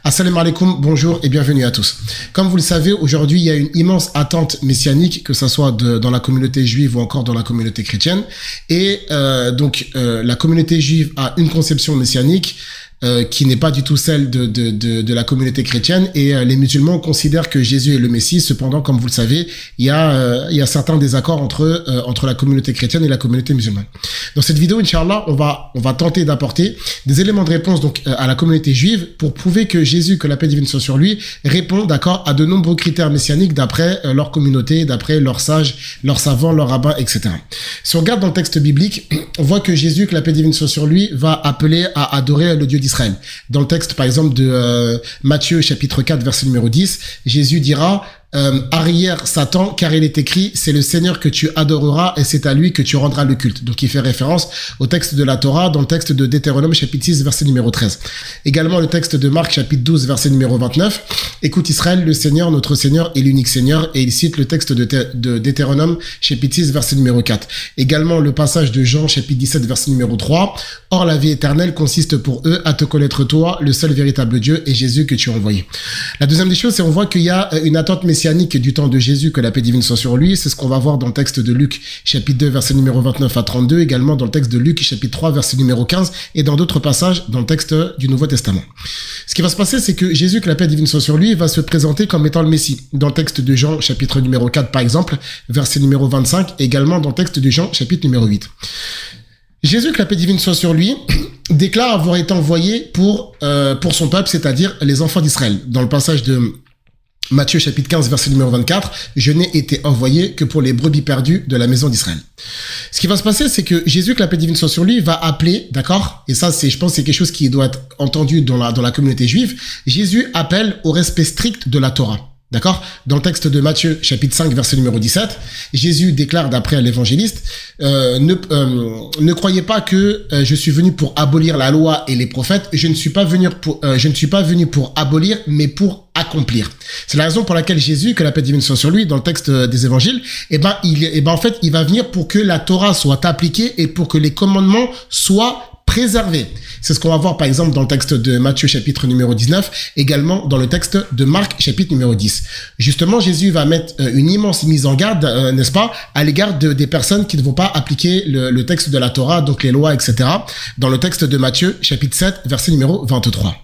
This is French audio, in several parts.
Assalamu alaikum, bonjour et bienvenue à tous. Comme vous le savez, aujourd'hui, il y a une immense attente messianique, que ce soit dans la communauté juive ou encore dans la communauté chrétienne. Et la communauté juive a une conception messianique qui n'est pas du tout celle de la communauté chrétienne, et les musulmans considèrent que Jésus est le Messie. Cependant, comme vous le savez, il y a certains désaccords entre la communauté chrétienne et la communauté musulmane. Dans cette vidéo, Inch'Allah, on va tenter d'apporter des éléments de réponse donc à la communauté juive pour prouver que Jésus, que la paix divine soit sur lui, répond à de nombreux critères messianiques d'après leur communauté, d'après leurs sages, leurs savants, leurs rabbins, etc. Si on regarde dans le texte biblique, on voit que Jésus, que la paix divine soit sur lui, va appeler à adorer le Dieu d'Israël. Dans le texte, par exemple, de Matthieu, chapitre 4, verset numéro 10, Jésus dira arrière Satan, car il est écrit, c'est le Seigneur que tu adoreras et c'est à lui que tu rendras le culte. Donc il fait référence au texte de la Torah dans le texte de Deutéronome chapitre 6 verset numéro 13. Également le texte de Marc chapitre 12 verset numéro 29. Écoute Israël, le Seigneur, notre Seigneur est l'unique Seigneur, et il cite le texte de Deutéronome chapitre 6 verset numéro 4. Également le passage de Jean chapitre 17 verset numéro 3. Or la vie éternelle consiste pour eux à te connaître toi, le seul véritable Dieu, et Jésus que tu as envoyé. La deuxième des choses, c'est on voit qu'il y a une attente messianique du temps de Jésus, que la paix divine soit sur lui. C'est ce qu'on va voir dans le texte de Luc chapitre 2 verset numéro 29 à 32, également dans le texte de Luc chapitre 3 verset numéro 15, et dans d'autres passages dans le texte du Nouveau Testament. Ce qui va se passer, c'est que Jésus, que la paix divine soit sur lui, va se présenter comme étant le Messie. Dans le texte de Jean chapitre numéro 4 par exemple, verset numéro 25, également dans le texte de Jean chapitre numéro 8. Jésus, que la paix divine soit sur lui, déclare avoir été envoyé pour son peuple, c'est-à-dire les enfants d'Israël. Dans le passage de Matthieu chapitre 15 verset numéro 24, je n'ai été envoyé que pour les brebis perdues de la maison d'Israël. Ce qui va se passer, c'est que Jésus, que la paix divine soit sur lui, va appeler, d'accord? Et ça, je pense, c'est quelque chose qui doit être entendu dans la communauté juive. Jésus appelle au respect strict de la Torah. D'accord? Dans le texte de Matthieu, chapitre 5, verset numéro 17, Jésus déclare d'après l'évangéliste, ne croyez pas que je suis venu pour abolir la loi et les prophètes. Je ne suis pas venu pour abolir, mais pour accomplir. C'est la raison pour laquelle Jésus, que la paix divine soit sur lui, dans le texte des évangiles, en fait, il va venir pour que la Torah soit appliquée et pour que les commandements soient préservé. C'est ce qu'on va voir par exemple dans le texte de Matthieu chapitre numéro 19, également dans le texte de Marc chapitre numéro 10. Justement, Jésus va mettre une immense mise en garde, n'est-ce pas, à l'égard des personnes qui ne vont pas appliquer le texte de la Torah, donc les lois, etc. Dans le texte de Matthieu chapitre 7, verset numéro 23.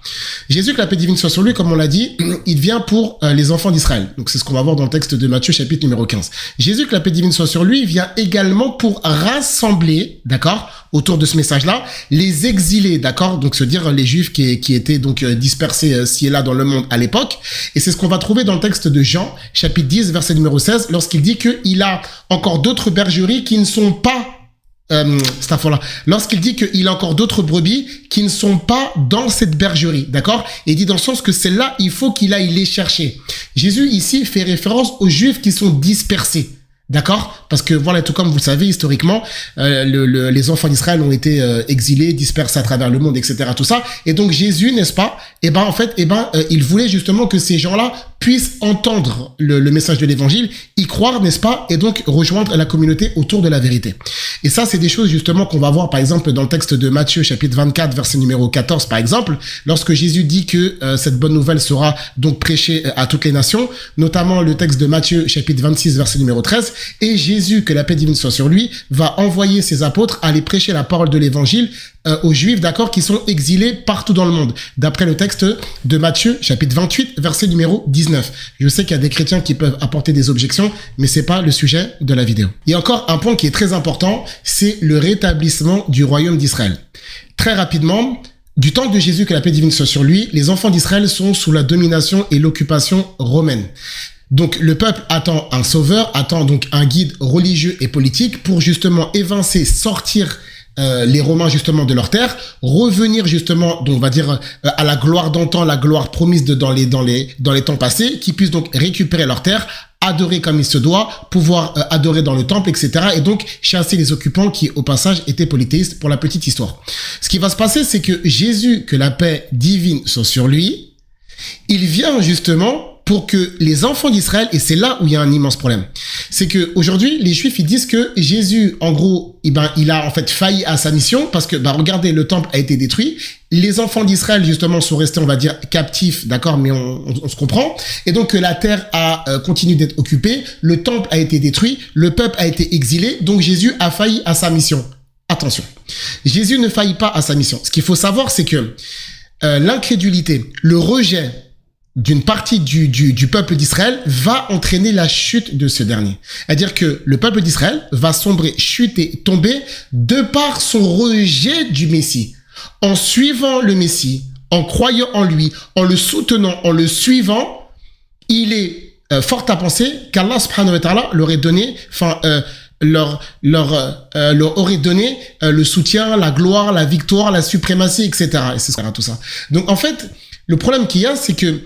Jésus, que la paix divine soit sur lui, comme on l'a dit, il vient pour les enfants d'Israël. Donc c'est ce qu'on va voir dans le texte de Matthieu chapitre numéro 15. Jésus, que la paix divine soit sur lui, vient également pour rassembler, d'accord, autour de ce message-là, les exilés, d'accord, donc se dire les juifs qui étaient donc dispersés ci et là dans le monde à l'époque. Et c'est ce qu'on va trouver dans le texte de Jean, chapitre 10, verset numéro 16, lorsqu'il dit qu'il a encore d'autres bergeries qui ne sont pas lorsqu'il dit qu'il a encore d'autres brebis qui ne sont pas dans cette bergerie, d'accord? Et il dit dans le sens que celles-là, il faut qu'il aille les chercher. Jésus ici fait référence aux juifs qui sont dispersés. D'accord? Parce que voilà, tout comme vous le savez, historiquement, les enfants d'Israël ont été exilés, dispersés à travers le monde, etc. Tout ça. Et donc Jésus, n'est-ce pas? Il voulait justement que ces gens-là puissent entendre le message de l'évangile, y croire, n'est-ce pas? Et donc rejoindre la communauté autour de la vérité. Et ça, c'est des choses justement qu'on va voir par exemple dans le texte de Matthieu, chapitre 24, verset numéro 14, par exemple, lorsque Jésus dit que cette bonne nouvelle sera donc prêchée à toutes les nations, notamment le texte de Matthieu, chapitre 26, verset numéro 13. Et Jésus, que la paix divine soit sur lui, va envoyer ses apôtres à aller prêcher la parole de l'évangile aux Juifs, d'accord, qui sont exilés partout dans le monde, d'après le texte de Matthieu, chapitre 28, verset numéro 19. Je sais qu'il y a des chrétiens qui peuvent apporter des objections, mais c'est pas le sujet de la vidéo. Il y a encore un point qui est très important, c'est le rétablissement du royaume d'Israël. Très rapidement, du temps de Jésus, que la paix divine soit sur lui, les enfants d'Israël sont sous la domination et l'occupation romaine. Donc le peuple attend un sauveur, attend donc un guide religieux et politique pour justement évincer, sortir les Romains justement de leur terre, revenir justement, donc on va dire à la gloire d'antan, la gloire promise dans les temps passés, qui puissent donc récupérer leur terre, adorer comme il se doit, pouvoir adorer dans le temple, etc. Et donc chasser les occupants qui au passage étaient polythéistes, pour la petite histoire. Ce qui va se passer, c'est que Jésus, que la paix divine soit sur lui, il vient justement pour que les enfants d'Israël, et c'est là où il y a un immense problème, c'est que aujourd'hui les Juifs ils disent que Jésus, en gros, il a en fait failli à sa mission parce que regardez, le temple a été détruit, les enfants d'Israël justement sont restés, on va dire, captifs, d'accord, mais on se comprend, et donc la terre a continué d'être occupée, le temple a été détruit, le peuple a été exilé, donc Jésus a failli à sa mission. Attention, Jésus ne faillit pas à sa mission. Ce qu'il faut savoir, c'est que l'incrédulité, le rejet d'une partie du peuple d'Israël va entraîner la chute de ce dernier. C'est-à-dire que le peuple d'Israël va sombrer, chuter, tomber de par son rejet du Messie. En suivant le Messie, en croyant en lui, en le soutenant, en le suivant, il est fort à penser qu'Allah subhanahu wa ta'ala leur aurait donné, leur aurait donné le soutien, la gloire, la victoire, la suprématie, etc. Et c'est tout ça. Donc en fait, le problème qu'il y a, c'est que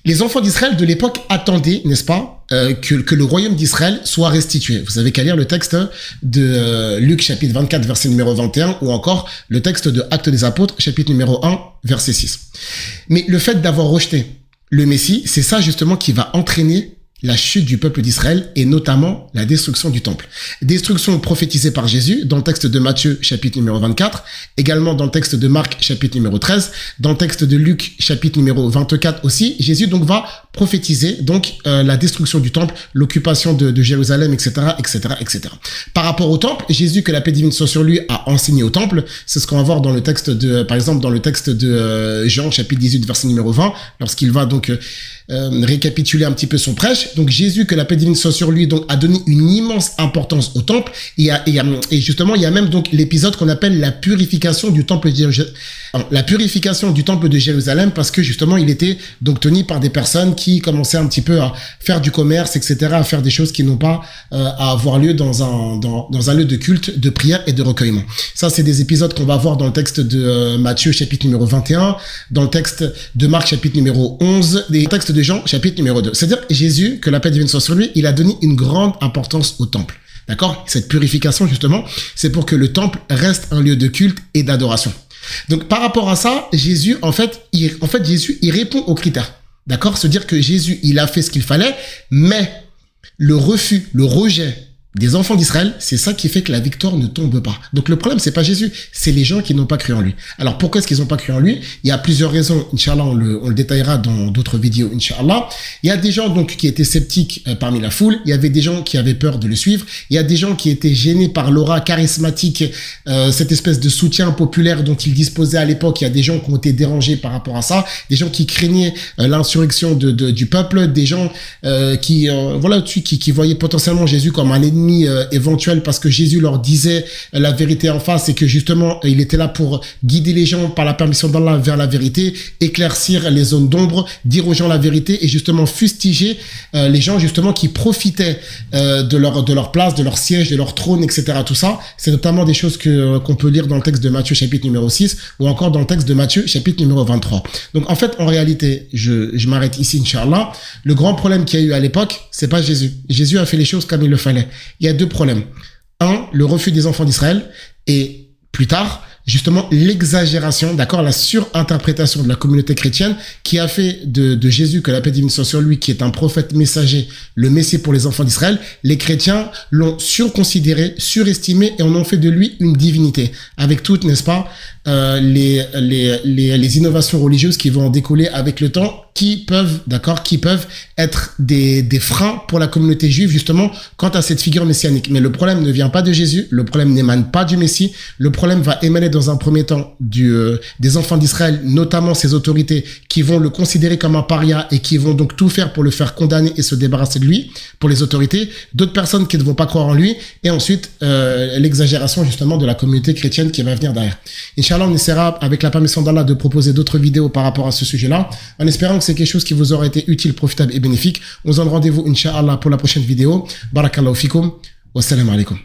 les enfants d'Israël de l'époque attendaient, n'est-ce pas, que le royaume d'Israël soit restitué. Vous avez qu'à lire le texte de Luc chapitre 24 verset numéro 21 ou encore le texte de Actes des Apôtres chapitre numéro 1 verset 6. Mais le fait d'avoir rejeté le Messie, c'est ça justement qui va entraîner la chute du peuple d'Israël et notamment la destruction du temple. Destruction prophétisée par Jésus dans le texte de Matthieu chapitre numéro 24, également dans le texte de Marc chapitre numéro 13, dans le texte de Luc chapitre numéro 24 aussi. Jésus donc va prophétiser donc la destruction du temple, l'occupation de Jérusalem, etc., etc., etc. Par rapport au temple, Jésus, que la paix divine soit sur lui, a enseigné au temple. C'est ce qu'on va voir dans le texte de, par exemple, dans le texte de Jean chapitre 18 verset numéro 20, lorsqu'il va donc récapituler un petit peu son prêche. Donc Jésus, que la paix divine soit sur lui, donc a donné une immense importance au temple. Et justement, il y a même donc l'épisode qu'on appelle la purification du temple de Jérusalem. La purification du temple de Jérusalem, parce que justement, il était donc tenu par des personnes qui commençaient un petit peu à faire du commerce, etc., à faire des choses qui n'ont pas à avoir lieu dans un lieu de culte, de prière et de recueillement. Ça, c'est des épisodes qu'on va voir dans le texte de Matthieu chapitre numéro 21, dans le texte de Marc chapitre numéro 11, des textes de Jean chapitre numéro 2. C'est-à-dire Jésus, que la paix divine soit sur lui, il a donné une grande importance au temple. D'accord? Cette purification, justement, c'est pour que le temple reste un lieu de culte et d'adoration. Donc, par rapport à ça, Jésus, Jésus, il répond aux critères. D'accord? Se dire que Jésus, il a fait ce qu'il fallait, mais le refus, le rejet des enfants d'Israël, c'est ça qui fait que la victoire ne tombe pas. Donc le problème, c'est pas Jésus, c'est les gens qui n'ont pas cru en lui. Alors pourquoi est-ce qu'ils n'ont pas cru en lui? Il y a plusieurs raisons, Inch'Allah, on le détaillera dans d'autres vidéos, Inch'Allah. Il y a des gens donc qui étaient sceptiques parmi la foule, il y avait des gens qui avaient peur de le suivre, il y a des gens qui étaient gênés par l'aura charismatique, cette espèce de soutien populaire dont il disposait à l'époque. Il y a des gens qui ont été dérangés par rapport à ça, des gens qui craignaient l'insurrection du peuple, des gens qui voyaient potentiellement Jésus comme un ennemi éventuel parce que Jésus leur disait la vérité en face et que justement il était là pour guider les gens par la permission d'Allah vers la vérité, éclaircir les zones d'ombre, dire aux gens la vérité et justement fustiger les gens justement qui profitaient de leur place, de leur siège, de leur trône, etc. Tout ça, c'est notamment des choses qu'on peut lire dans le texte de Matthieu chapitre numéro 6 ou encore dans le texte de Matthieu chapitre numéro 23. Donc en fait, en réalité, je m'arrête ici, Inch'Allah. Le grand problème qu'il y a eu à l'époque, c'est pas Jésus. Jésus a fait les choses comme il le fallait. Il y a deux problèmes. Un, le refus des enfants d'Israël et plus tard, justement, l'exagération, d'accord, la surinterprétation de la communauté chrétienne qui a fait de Jésus, que la paix divine soit sur lui, qui est un prophète messager, le Messie pour les enfants d'Israël. Les chrétiens l'ont surconsidéré, surestimé et en ont fait de lui une divinité. Avec toutes, n'est-ce pas, les innovations religieuses qui vont en découler avec le temps, qui peuvent être des freins pour la communauté juive, justement, quant à cette figure messianique. Mais le problème ne vient pas de Jésus, le problème n'émane pas du Messie, le problème va émaner dans un premier temps des enfants d'Israël, notamment ces autorités qui vont le considérer comme un paria et qui vont donc tout faire pour le faire condamner et se débarrasser de lui, pour les autorités, d'autres personnes qui ne vont pas croire en lui, et ensuite l'exagération justement de la communauté chrétienne qui va venir derrière. Inch'Allah, on essaiera avec la permission d'Allah de proposer d'autres vidéos par rapport à ce sujet-là, en espérant que c'est quelque chose qui vous aura été utile, profitable et bénéfique. On se donne rendez-vous, Inch'Allah, pour la prochaine vidéo. Barakallahu fikum. Wassalamu alaikum.